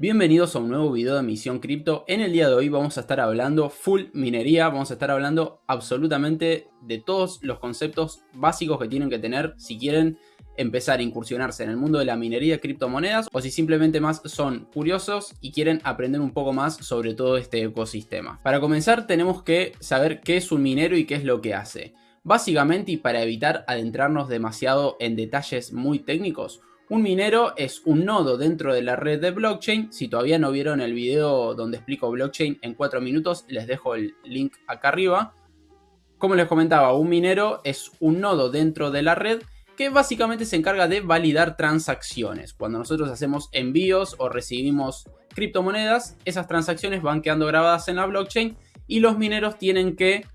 Bienvenidos a un nuevo video de Misión Cripto. En el día de hoy vamos a estar hablando full minería, vamos a estar hablando absolutamente de todos los conceptos básicos que tienen que tener si quieren empezar a incursionarse en el mundo de la minería de criptomonedas o si simplemente más son curiosos y quieren aprender un poco más sobre todo este ecosistema. Para comenzar tenemos que saber qué es un minero y qué es lo que hace. Básicamente, y para evitar adentrarnos demasiado en detalles muy técnicos, un minero es un nodo dentro de la red de blockchain. Si todavía no vieron el video donde explico blockchain en 4 minutos, les dejo el link acá arriba. Como les comentaba, un minero es un nodo dentro de la red que básicamente se encarga de validar transacciones. Cuando nosotros hacemos envíos o recibimos criptomonedas, esas transacciones van quedando grabadas en la blockchain y los mineros tienen que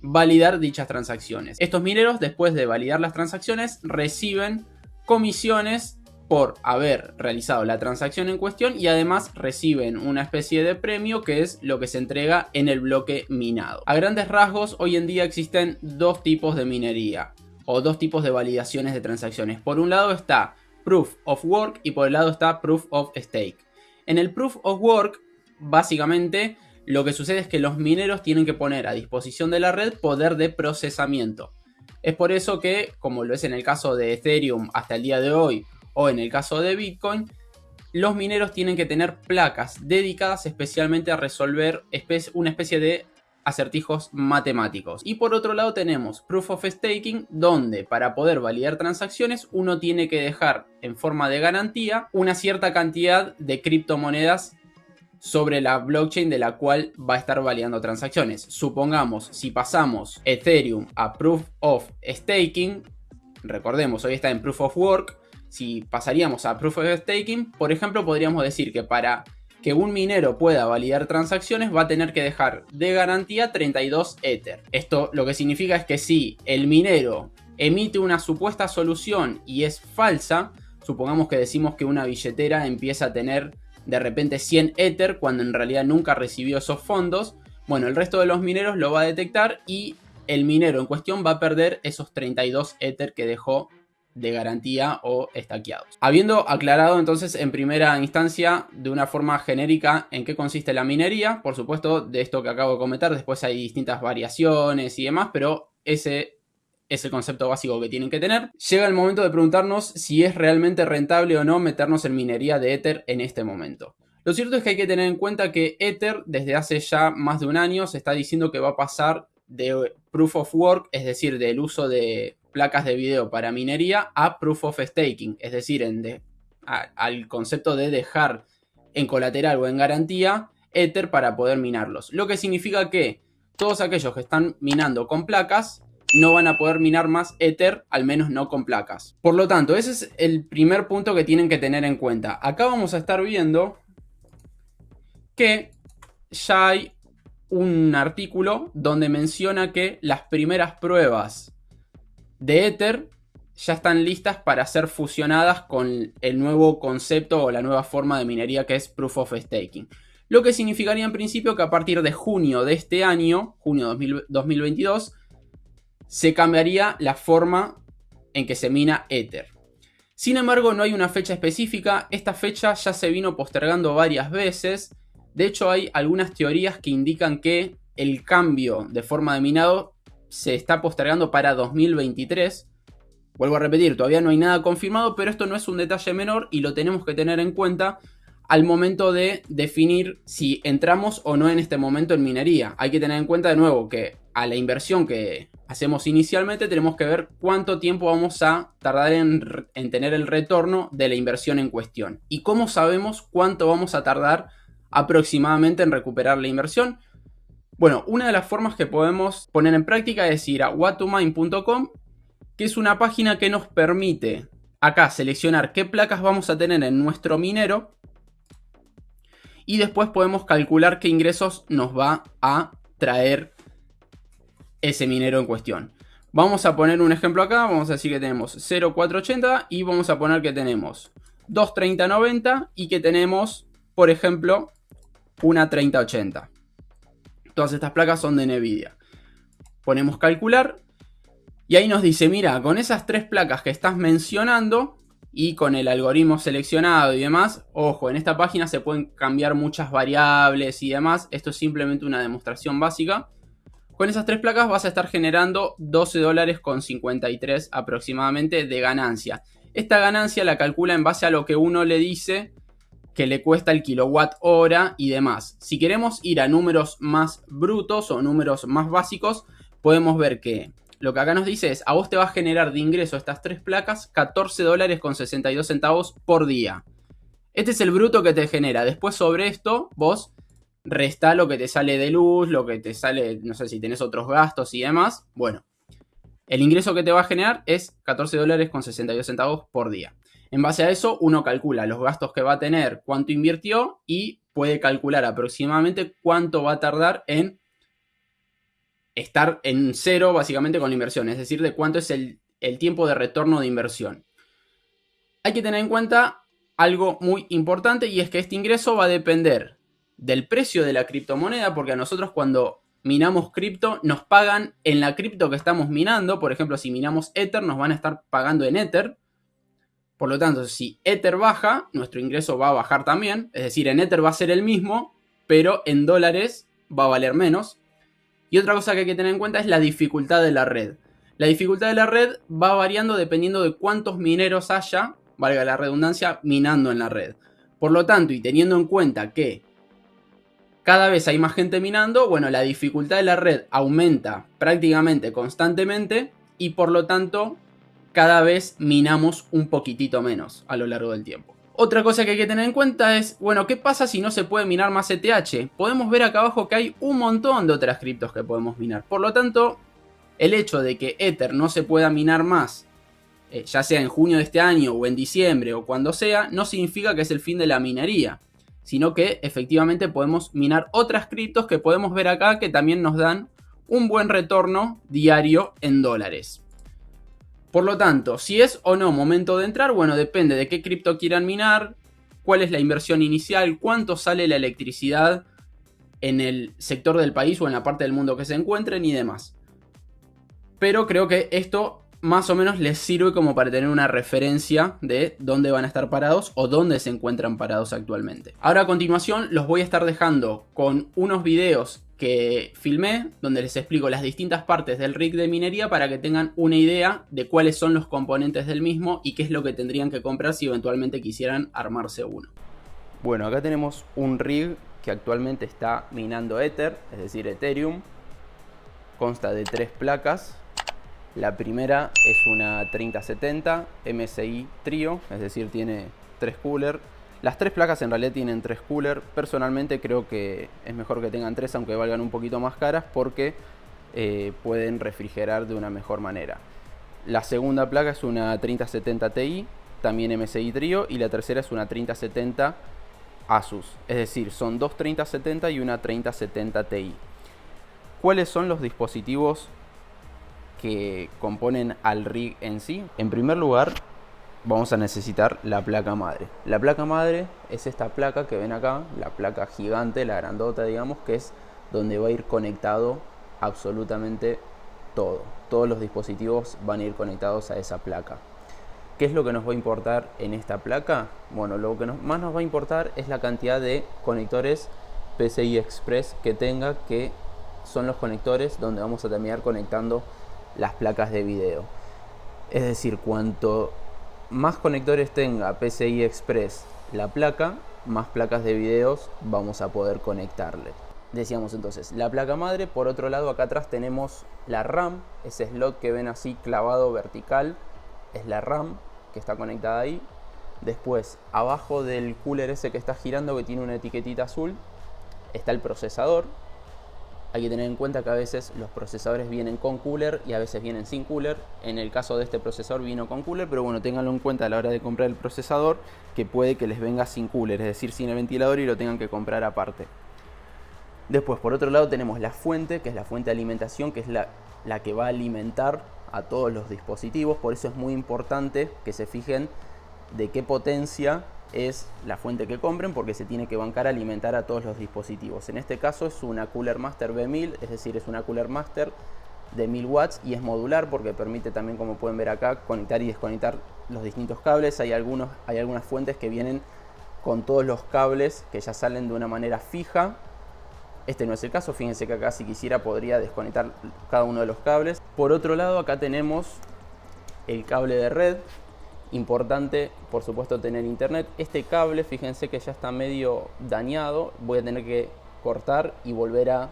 validar dichas transacciones. Estos mineros, después de validar las transacciones, reciben comisiones por haber realizado la transacción en cuestión y además reciben una especie de premio que es lo que se entrega en el bloque minado. A grandes rasgos, hoy en día existen dos tipos de minería o dos tipos de validaciones de transacciones. Por un lado está Proof of Work y por el lado está Proof of Stake. En el Proof of Work, básicamente, lo que sucede es que los mineros tienen que poner a disposición de la red poder de procesamiento. Es por eso que, como lo es en el caso de Ethereum hasta el día de hoy, o en el caso de Bitcoin, los mineros tienen que tener placas dedicadas especialmente a resolver una especie de acertijos matemáticos. Y por otro lado tenemos Proof of Staking, donde para poder validar transacciones uno tiene que dejar en forma de garantía una cierta cantidad de criptomonedas sobre la blockchain de la cual va a estar validando transacciones. Supongamos, si pasamos Ethereum a Proof of Staking, recordemos, hoy está en Proof of Work. Si pasaríamos a Proof of Staking, por ejemplo, podríamos decir que para que un minero pueda validar transacciones va a tener que dejar de garantía 32 Ether. Esto lo que significa es que si el minero emite una supuesta solución y es falsa, supongamos que decimos que una billetera empieza a tener de repente 100 Ether cuando en realidad nunca recibió esos fondos, bueno, el resto de los mineros lo va a detectar y el minero en cuestión va a perder esos 32 Ether que dejó de garantía o estaqueados. Habiendo aclarado entonces en primera instancia de una forma genérica en qué consiste la minería, por supuesto de esto que acabo de comentar, después hay distintas variaciones y demás, pero ese es el concepto básico que tienen que tener. Llega el momento de preguntarnos si es realmente rentable o no meternos en minería de Ether en este momento. Lo cierto es que hay que tener en cuenta que Ether desde hace ya más de un año se está diciendo que va a pasar de Proof of Work, es decir, del uso de placas de video para minería, a Proof of Staking, es decir, al concepto de dejar en colateral o en garantía Ether para poder minarlos. Lo que significa que todos aquellos que están minando con placas no van a poder minar más Ether, al menos no con placas. Por lo tanto, ese es el primer punto que tienen que tener en cuenta. Acá vamos a estar viendo que ya hay un artículo donde menciona que las primeras pruebas de Ether ya están listas para ser fusionadas con el nuevo concepto o la nueva forma de minería que es Proof of Staking. Lo que significaría en principio que a partir de junio de este año, junio 2022, se cambiaría la forma en que se mina Ether. Sin embargo, no hay una fecha específica. Esta fecha ya se vino postergando varias veces. De hecho, hay algunas teorías que indican que el cambio de forma de minado se está postergando para 2023. Vuelvo a repetir, todavía no hay nada confirmado, pero esto no es un detalle menor y lo tenemos que tener en cuenta al momento de definir si entramos o no en este momento en minería. Hay que tener en cuenta de nuevo que a la inversión que hacemos inicialmente tenemos que ver cuánto tiempo vamos a tardar en tener el retorno de la inversión en cuestión. Y cómo sabemos cuánto vamos a tardar aproximadamente en recuperar la inversión. Bueno, una de las formas que podemos poner en práctica es ir a whatomine.com, que es una página que nos permite acá seleccionar qué placas vamos a tener en nuestro minero y después podemos calcular qué ingresos nos va a traer ese minero en cuestión. Vamos a poner un ejemplo acá, vamos a decir que tenemos 0,480 y vamos a poner que tenemos 2,3090 y que tenemos, por ejemplo, una 3080. Todas estas placas son de Nvidia. Ponemos calcular y ahí nos dice, mira, con esas tres placas que estás mencionando, y con el algoritmo seleccionado y demás, ojo, en esta página se pueden cambiar muchas variables y demás. Esto es simplemente una demostración básica. Con esas 3 placas vas a estar generando $12.53 aproximadamente de ganancia. Esta ganancia la calcula en base a lo que uno le dice que le cuesta el kilowatt hora y demás. Si queremos ir a números más brutos o números más básicos, podemos ver que lo que acá nos dice es, a vos te va a generar de ingreso estas 3 placas $14.62 por día. Este es el bruto que te genera. Después sobre esto vos resta lo que te sale de luz, lo que te sale, no sé si tenés otros gastos y demás. Bueno, el ingreso que te va a generar es $14.62 por día. En base a eso, uno calcula los gastos que va a tener, cuánto invirtió y puede calcular aproximadamente cuánto va a tardar en estar en cero básicamente con la inversión. Es decir, de cuánto es el tiempo de retorno de inversión. Hay que tener en cuenta algo muy importante y es que este ingreso va a depender del precio de la criptomoneda, porque a nosotros cuando minamos cripto nos pagan en la cripto que estamos minando. Por ejemplo, si minamos Ether nos van a estar pagando en Ether. Por lo tanto, si Ether baja, nuestro ingreso va a bajar también. Es decir, en Ether va a ser el mismo, pero en dólares va a valer menos. Y otra cosa que hay que tener en cuenta es la dificultad de la red. La dificultad de la red va variando dependiendo de cuántos mineros haya, valga la redundancia, minando en la red. Por lo tanto, y teniendo en cuenta que cada vez hay más gente minando, bueno, la dificultad de la red aumenta prácticamente constantemente y por lo tanto cada vez minamos un poquitito menos a lo largo del tiempo. Otra cosa que hay que tener en cuenta es, bueno, ¿qué pasa si no se puede minar más ETH? Podemos ver acá abajo que hay un montón de otras criptos que podemos minar. Por lo tanto, el hecho de que Ether no se pueda minar más, ya sea en junio de este año o en diciembre o cuando sea, no significa que es el fin de la minería, sino que efectivamente podemos minar otras criptos que podemos ver acá que también nos dan un buen retorno diario en dólares. Por lo tanto, si es o no momento de entrar, bueno, depende de qué cripto quieran minar, cuál es la inversión inicial, cuánto sale la electricidad en el sector del país o en la parte del mundo que se encuentren y demás. Pero creo que esto más o menos les sirve como para tener una referencia de dónde van a estar parados o dónde se encuentran parados actualmente. Ahora a continuación los voy a estar dejando con unos videos que filmé donde les explico las distintas partes del rig de minería para que tengan una idea de cuáles son los componentes del mismo y qué es lo que tendrían que comprar si eventualmente quisieran armarse uno. Bueno, acá tenemos un rig que actualmente está minando Ether, es decir, Ethereum. Consta de 3 placas. La primera es una 3070 MSI Trio, es decir, tiene 3 coolers. Las 3 placas en realidad tienen 3 coolers. Personalmente creo que es mejor que tengan 3, aunque valgan un poquito más caras, porque pueden refrigerar de una mejor manera. La segunda placa es una 3070 Ti, también MSI Trio, y la tercera es una 3070 Asus. Es decir, son 2 3070 y una 3070 Ti. ¿Cuáles son los dispositivos que componen al rig en sí? En primer lugar, vamos a necesitar la placa madre. La placa madre es esta placa que ven acá, la placa gigante, la grandota, digamos, que es donde va a ir conectado absolutamente todo. Todos los dispositivos van a ir conectados a esa placa. ¿Qué es lo que nos va a importar en esta placa? Bueno, lo que más nos va a importar es la cantidad de conectores PCI Express que tenga, que son los conectores donde vamos a terminar conectando las placas de video. Es decir, cuanto más conectores tenga PCI Express la placa, más placas de videos vamos a poder conectarle. Decíamos entonces, la placa madre. Por otro lado, acá atrás tenemos la RAM, ese slot que ven así clavado vertical, es la RAM que está conectada ahí. Después, abajo del cooler ese que está girando, que tiene una etiquetita azul, está el procesador. Hay que tener en cuenta que a veces los procesadores vienen con cooler y a veces vienen sin cooler. En el caso de este procesador vino con cooler, pero bueno, ténganlo en cuenta a la hora de comprar el procesador, que puede que les venga sin cooler, es decir, sin el ventilador, y lo tengan que comprar aparte. Después, por otro lado, tenemos la fuente, que es la fuente de alimentación, que es la que va a alimentar a todos los dispositivos. Por eso es muy importante que se fijen de qué potencia es la fuente que compren, porque se tiene que bancar a alimentar a todos los dispositivos. En este caso es una Cooler Master B1000, es decir, es una Cooler Master de 1000 watts y es modular porque permite también, como pueden ver acá, conectar y desconectar los distintos cables. Hay algunas fuentes que vienen con todos los cables que ya salen de una manera fija. Este no es el caso, fíjense que acá si quisiera podría desconectar cada uno de los cables. Por otro lado, acá tenemos el cable de red. Importante, por supuesto, tener internet. Este cable, fíjense que ya está medio dañado. Voy a tener que cortar y volver a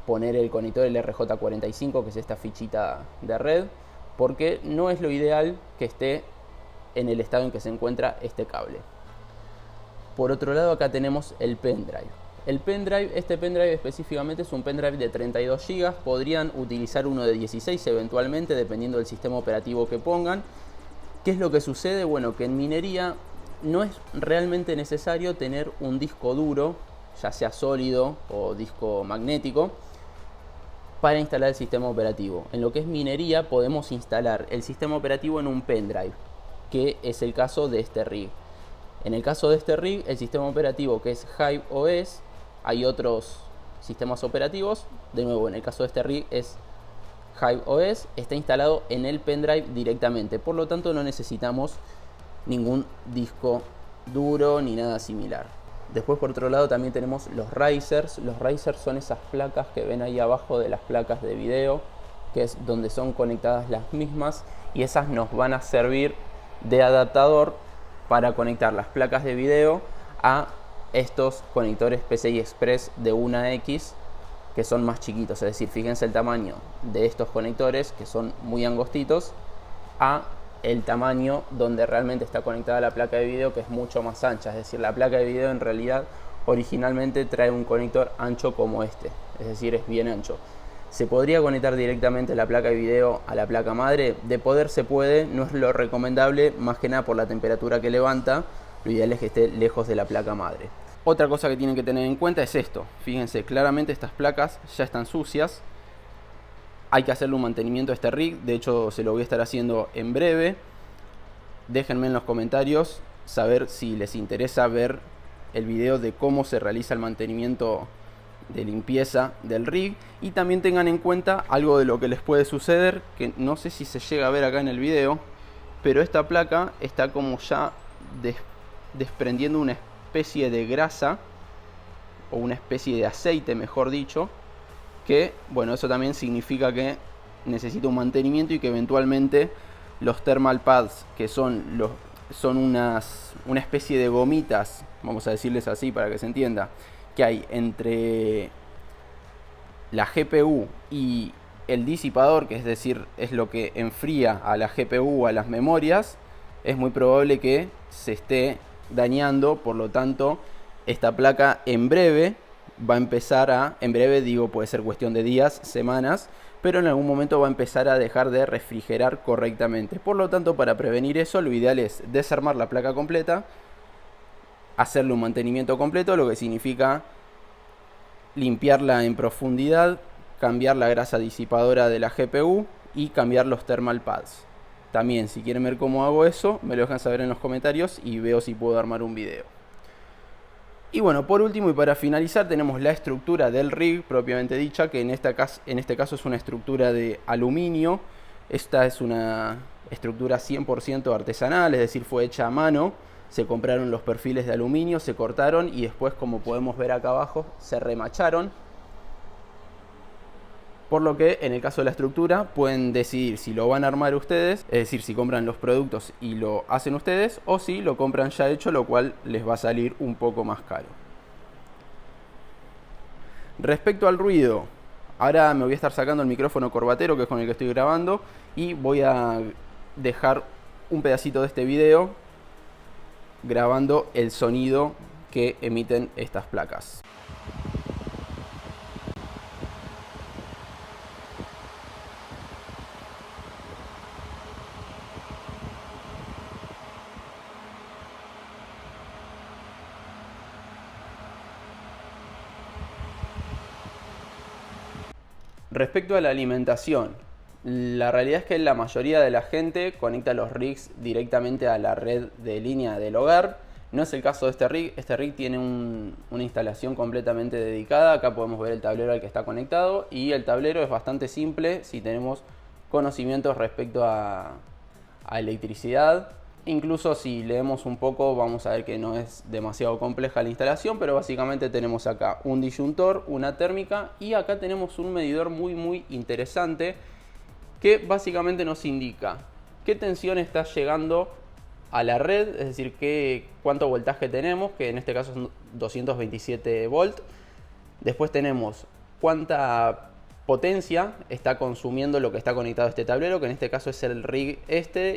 poner el conector, el RJ45, que es esta fichita de red, porque no es lo ideal que esté en el estado en que se encuentra este cable. Por otro lado, acá tenemos el pendrive. Este pendrive específicamente es un pendrive de 32 GB. Podrían utilizar uno de 16 eventualmente, dependiendo del sistema operativo que pongan. ¿Qué es lo que sucede? Bueno, que en minería no es realmente necesario tener un disco duro, ya sea sólido o disco magnético, para instalar el sistema operativo. En lo que es minería podemos instalar el sistema operativo en un pendrive, que es el caso de este rig. En el caso de este rig, el sistema operativo, que es Hive OS, hay otros sistemas operativos. De nuevo, en el caso de este rig es Hive OS, está instalado en el pendrive directamente. Por lo tanto, no necesitamos ningún disco duro ni nada similar. Después, por otro lado, también tenemos los risers. Los risers son esas placas que ven ahí abajo de las placas de video, que es donde son conectadas las mismas, y esas nos van a servir de adaptador para conectar las placas de video a estos conectores PCI Express de 1X, que son más chiquitos. Es decir, fíjense el tamaño de estos conectores, que son muy angostitos, a el tamaño donde realmente está conectada la placa de video, que es mucho más ancha. Es decir, la placa de video en realidad originalmente trae un conector ancho como este, es decir, es bien ancho. ¿Se podría conectar directamente la placa de video a la placa madre? De poder se puede, no es lo recomendable, más que nada por la temperatura que levanta. Lo ideal es que esté lejos de la placa madre. Otra cosa que tienen que tener en cuenta es esto. Fíjense, claramente estas placas ya están sucias. Hay que hacerle un mantenimiento a este rig. De hecho, se lo voy a estar haciendo en breve. Déjenme en los comentarios saber si les interesa ver el video de cómo se realiza el mantenimiento de limpieza del rig. Y también tengan en cuenta algo de lo que les puede suceder, que no sé si se llega a ver acá en el video, pero esta placa está como ya desprendiendo una especie de grasa, o una especie de aceite, mejor dicho, que, bueno, eso también significa que necesita un mantenimiento y que eventualmente los thermal pads, que son una especie de gomitas, vamos a decirles así para que se entienda, que hay entre la GPU y el disipador, que es decir, es lo que enfría a la GPU o a las memorias, es muy probable que se esté dañando. Por lo tanto, esta placa en breve va a empezar en breve digo, puede ser cuestión de días, semanas, pero en algún momento va a empezar a dejar de refrigerar correctamente. Por lo tanto, para prevenir eso, lo ideal es desarmar la placa completa, hacerle un mantenimiento completo, lo que significa limpiarla en profundidad, cambiar la grasa disipadora de la GPU y cambiar los thermal pads. También, si quieren ver cómo hago eso, me lo dejan saber en los comentarios y veo si puedo armar un video. Y bueno, por último y para finalizar, tenemos la estructura del rig propiamente dicha, que en este caso es una estructura de aluminio. Esta es una estructura 100% artesanal, es decir, fue hecha a mano. Se compraron los perfiles de aluminio, se cortaron y después, como podemos ver acá abajo, se remacharon. Por lo que en el caso de la estructura pueden decidir si lo van a armar ustedes, es decir, si compran los productos y lo hacen ustedes, o si lo compran ya hecho, lo cual les va a salir un poco más caro. Respecto al ruido, ahora me voy a estar sacando el micrófono corbatero, que es con el que estoy grabando, y voy a dejar un pedacito de este video grabando el sonido que emiten estas placas. Respecto a la alimentación, la realidad es que la mayoría de la gente conecta los rigs directamente a la red de línea del hogar. No es el caso de este rig tiene una instalación completamente dedicada. Acá podemos ver el tablero al que está conectado y el tablero es bastante simple si tenemos conocimientos respecto a electricidad. Incluso si leemos un poco vamos a ver que no es demasiado compleja la instalación, pero básicamente tenemos acá un disyuntor, una térmica y acá tenemos un medidor muy interesante que básicamente nos indica qué tensión está llegando a la red, es decir, cuánto voltaje tenemos, que en este caso son 227 volt. Después tenemos cuánta potencia está consumiendo lo que está conectado a este tablero, que en este caso es el rig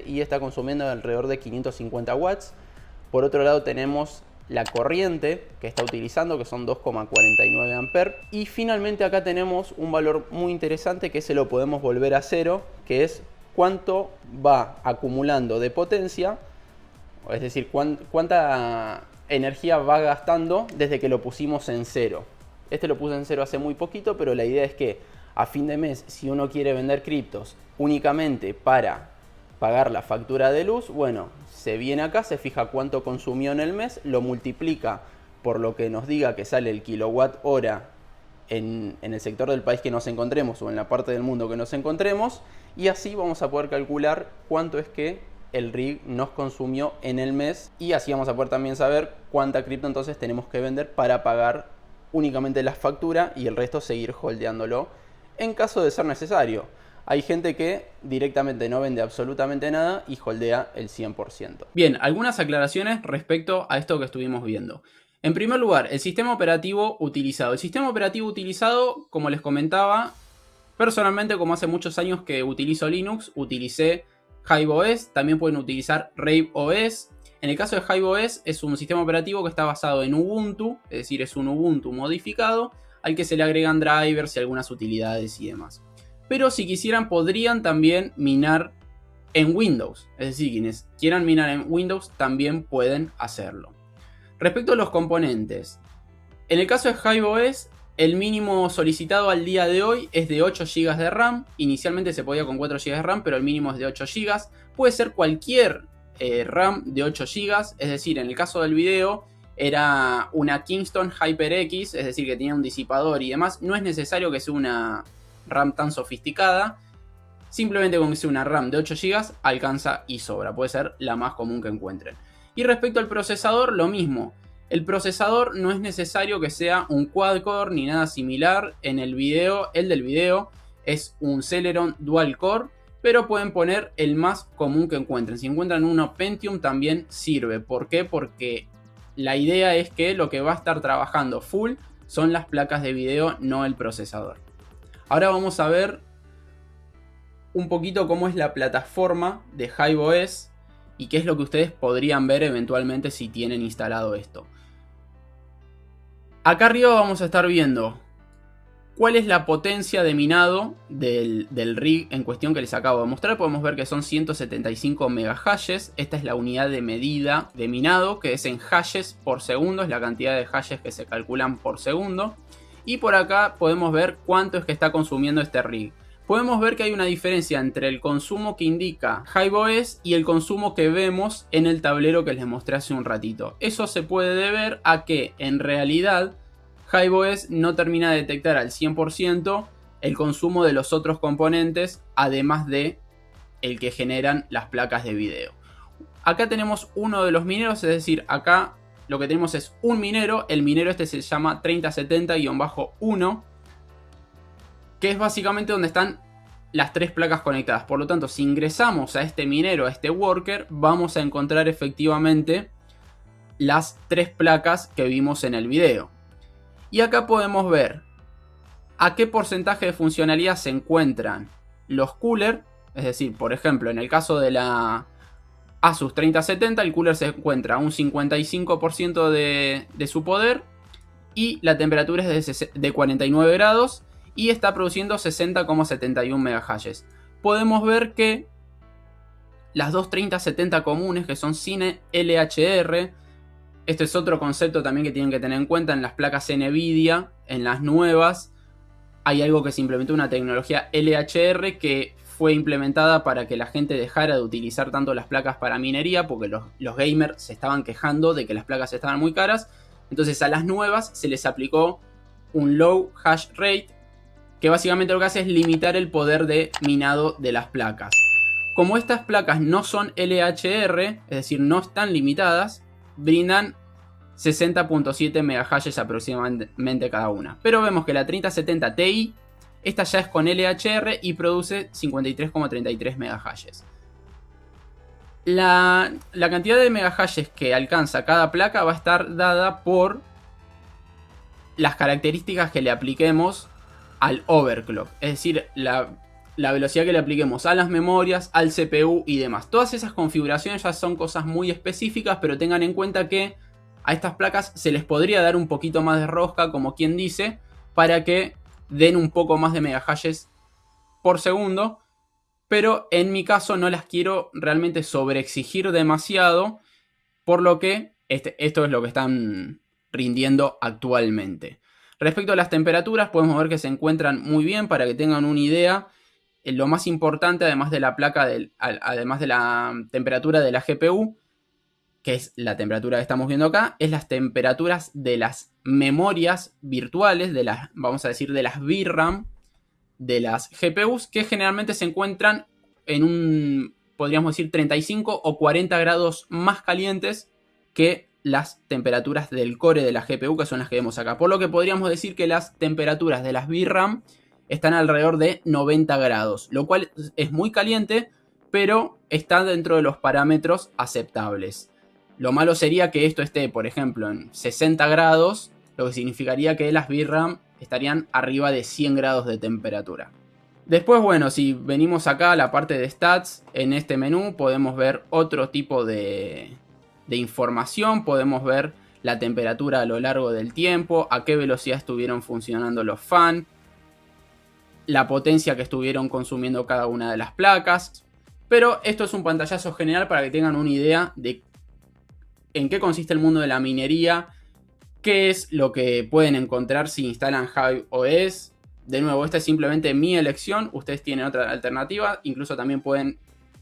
y está consumiendo alrededor de 550 watts. Por otro lado tenemos la corriente que está utilizando, que son 2,49 amperes. Y finalmente acá tenemos un valor muy interesante que se lo podemos volver a cero, que es cuánto va acumulando de potencia, es decir, cuánta energía va gastando desde que lo pusimos en cero. Este lo puse en cero hace muy poquito, pero la idea es que a fin de mes, si uno quiere vender criptos únicamente para pagar la factura de luz, bueno, se viene acá, se fija cuánto consumió en el mes, lo multiplica por lo que nos diga que sale el kilowatt hora en el sector del país que nos encontremos o en la parte del mundo que nos encontremos, y así vamos a poder calcular cuánto es que el rig nos consumió en el mes, y así vamos a poder también saber cuánta cripto entonces tenemos que vender para pagar únicamente la factura y el resto seguir holdeándolo en caso de ser necesario. Hay gente que directamente no vende absolutamente nada y holdea el 100%. Bien, algunas aclaraciones respecto a esto que estuvimos viendo. En primer lugar, el sistema operativo utilizado. El sistema operativo utilizado, como les comentaba, personalmente, como hace muchos años que utilizo Linux, utilicé HiveOS, también pueden utilizar RaveOS. En el caso de HiveOS es un sistema operativo que está basado en Ubuntu, es decir, es un Ubuntu modificado al que se le agregan drivers y algunas utilidades y demás. Pero si quisieran podrían también minar en Windows, es decir, quienes quieran minar en Windows también pueden hacerlo. Respecto a los componentes, en el caso de HiveOS, el mínimo solicitado al día de hoy es de 8 GB de RAM. Inicialmente se podía con 4 GB de RAM, pero el mínimo es de 8 GB. Puede ser cualquier RAM de 8 GB, es decir, en el caso del video era una Kingston HyperX, es decir, que tenía un disipador y demás. No es necesario que sea una RAM tan sofisticada. Simplemente con que sea una RAM de 8 GB alcanza y sobra. Puede ser la más común que encuentren. Y respecto al procesador, lo mismo. El procesador no es necesario que sea un quad-core ni nada similar. En el video, el del video es un Celeron dual-core, pero pueden poner el más común que encuentren. Si encuentran uno Pentium también sirve. ¿Por qué? Porque la idea es que lo que va a estar trabajando full son las placas de video, no el procesador. Ahora vamos a ver un poquito cómo es la plataforma de HiveOS y qué es lo que ustedes podrían ver eventualmente si tienen instalado esto. Acá arriba vamos a estar viendo cuál es la potencia de minado del rig en cuestión que les acabo de mostrar. Podemos ver que son 175 megahashes. Esta es la unidad de medida de minado, que es en hashes por segundo. Es la cantidad de hashes que se calculan por segundo. Y por acá podemos ver cuánto es que está consumiendo este rig. Podemos ver que hay una diferencia entre el consumo que indica HiveOS y el consumo que vemos en el tablero que les mostré hace un ratito. Eso se puede deber a que en realidad HiveOS no termina de detectar al 100% el consumo de los otros componentes, además de el que generan las placas de video. Acá tenemos uno de los mineros, es decir, acá lo que tenemos es un minero. El minero este se llama 3070-1, que es básicamente donde están las tres placas conectadas. Por lo tanto, si ingresamos a este minero, a este worker, vamos a encontrar efectivamente las tres placas que vimos en el video. Y acá podemos ver a qué porcentaje de funcionalidad se encuentran los coolers. Es decir, por ejemplo, en el caso de la Asus 3070, el cooler se encuentra a un 55% de su poder y la temperatura es de 49 grados y está produciendo 60,71 megahashes. Podemos ver que las dos 3070 comunes, que son sin LHR, este es otro concepto también que tienen que tener en cuenta en las placas Nvidia, en las nuevas hay algo que se implementó, una tecnología LHR que fue implementada para que la gente dejara de utilizar tanto las placas para minería, porque los gamers se estaban quejando de que las placas estaban muy caras. Entonces a las nuevas se les aplicó un low hash rate, que básicamente lo que hace es limitar el poder de minado de las placas. Como estas placas no son LHR, es decir, no están limitadas, brindan 60.7 MHz aproximadamente cada una. Pero vemos que la 3070 Ti, esta ya es con LHR y produce 53.33 MHz. La cantidad de MHz que alcanza cada placa va a estar dada por las características que le apliquemos al overclock. Es decir, la velocidad que le apliquemos a las memorias, al CPU y demás. Todas esas configuraciones ya son cosas muy específicas, pero tengan en cuenta que a estas placas se les podría dar un poquito más de rosca, como quien dice, para que den un poco más de megahash por segundo. Pero en mi caso no las quiero realmente sobreexigir demasiado, por lo que esto es lo que están rindiendo actualmente. Respecto a las temperaturas, podemos ver que se encuentran muy bien. Para que tengan una idea, lo más importante, además de la placa, además de la temperatura de la GPU, que es la temperatura que estamos viendo acá, es las temperaturas de las memorias virtuales, vamos a decir, de las VRAM de las GPUs, que generalmente se encuentran en podríamos decir, 35 o 40 grados más calientes que las temperaturas del core de la GPU, que son las que vemos acá. Por lo que podríamos decir que las temperaturas de las VRAM están alrededor de 90 grados, lo cual es muy caliente, pero está dentro de los parámetros aceptables. Lo malo sería que esto esté, por ejemplo, en 60 grados, lo que significaría que las VRAM estarían arriba de 100 grados de temperatura. Después, bueno, si venimos acá a la parte de stats, en este menú podemos ver otro tipo de información. Podemos ver la temperatura a lo largo del tiempo, a qué velocidad estuvieron funcionando los fans, la potencia que estuvieron consumiendo cada una de las placas. Pero esto es un pantallazo general para que tengan una idea de en qué consiste el mundo de la minería, qué es lo que pueden encontrar si instalan Hive OS. De nuevo, esta es simplemente mi elección, ustedes tienen otra alternativa, incluso también pueden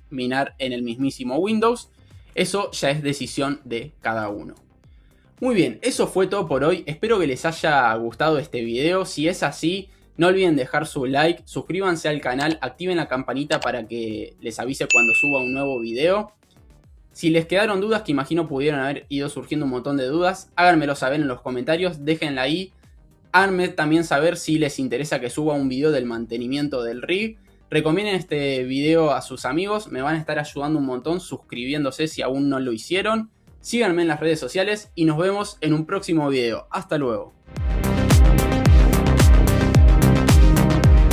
minar en el mismísimo Windows. Eso ya es decisión de cada uno. Muy bien, eso fue todo por hoy, espero que les haya gustado este video. Si es así, no olviden dejar su like, suscríbanse al canal, activen la campanita para que les avise cuando suba un nuevo video. Si les quedaron dudas, que imagino pudieron haber ido surgiendo un montón de dudas, háganmelo saber en los comentarios, déjenla ahí. Háganme también saber si les interesa que suba un video del mantenimiento del rig. Recomienden este video a sus amigos, me van a estar ayudando un montón suscribiéndose si aún no lo hicieron. Síganme en las redes sociales y nos vemos en un próximo video. Hasta luego.